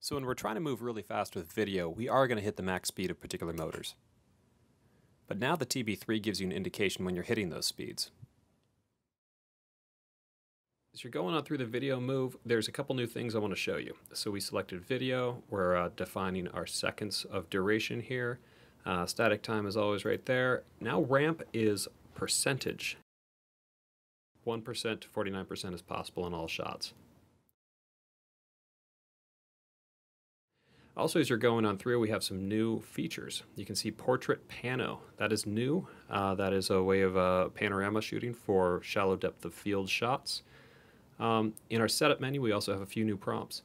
So when we're trying to move really fast with video, we are going to hit the max speed of particular motors. But now the TB3 gives you an indication when you're hitting those speeds. As you're going on through the video move, there's a couple new things I want to show you. So we selected video, we're defining our seconds of duration here. Static time is always right there. Now ramp is percentage. 1% to 49% is possible in all shots. Also, as you're going on through, we have some new features. You can see portrait pano. That is new. That is a way of panorama shooting for shallow depth of field shots. In our setup menu, we also have a few new prompts.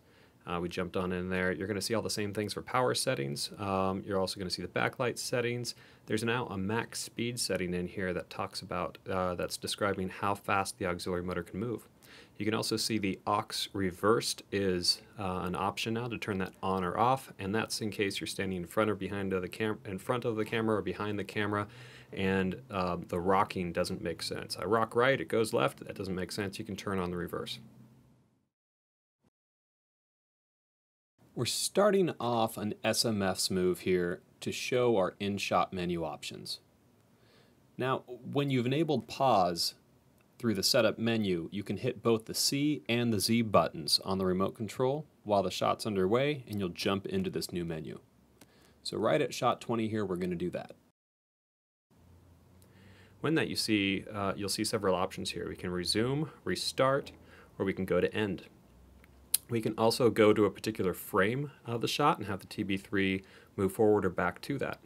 We jumped on in there. You're going to see all the same things for power settings. You're also going to see the backlight settings. There's now a max speed setting in here that talks about, that's describing how fast the auxiliary motor can move. You can also see the aux reversed is an option now to turn that on or off, and that's in case you're standing in front or behind of the camera or behind the camera, and the rocking doesn't make sense. I rock right, it goes left, that doesn't make sense. You can turn on the reverse. We're starting off an SMF's move here to show our in-shot menu options. Now, when you've enabled pause through the setup menu, you can hit both the C and the Z buttons on the remote control while the shot's underway, and you'll jump into this new menu. So right at shot 20 here, we're going to do that. When that you'll see several options here. We can resume, restart, or we can go to end. We can also go to a particular frame of the shot and have the TB3 move forward or back to that.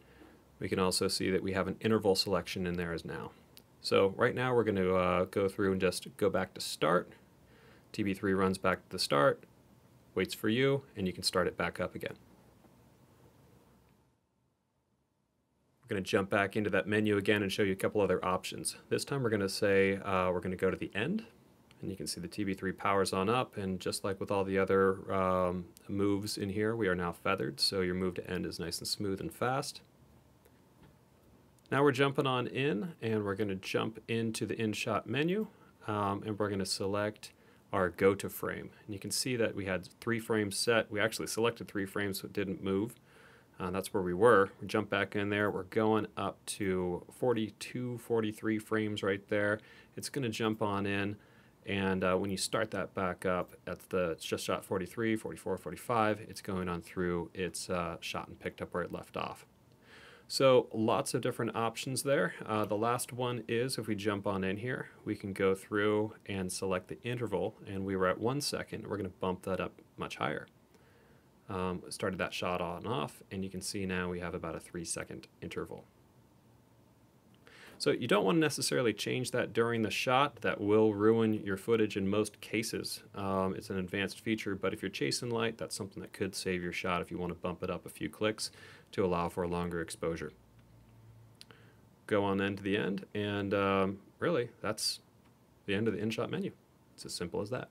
We can also see that we have an interval selection in there as now. So right now we're going to go through and just go back to start. TB3 runs back to the start, waits for you, and you can start it back up again. We're going to jump back into that menu again and show you a couple other options. This time we're going to say we're going to go to the end. And you can see the TB3 powers on up, and just like with all the other moves in here, we are now feathered, so your move to end is nice and smooth and fast. Now we're jumping on in, and we're going to jump into the in-shot menu, and we're going to select our go to frame. And you can see that we had 3 frames set. We actually selected 3 frames so it didn't move. That's where we were. We jump back in there. We're going up to 42, 43 frames right there. It's going to jump on in. And when you start that back up, it's just shot 43, 44, 45, it's going on through its shot and picked up where it left off. So lots of different options there. The last one is if we jump on in here, we can go through and select the interval, and we were at 1 second. We're going to bump that up much higher. Started that shot on and off, and you can see now we have about a 3-second interval. So you don't want to necessarily change that during the shot. That will ruin your footage in most cases. It's an advanced feature, but if you're chasing light, that's something that could save your shot if you want to bump it up a few clicks to allow for a longer exposure. Go on then to the end, and really, that's the end of the in-shot menu. It's as simple as that.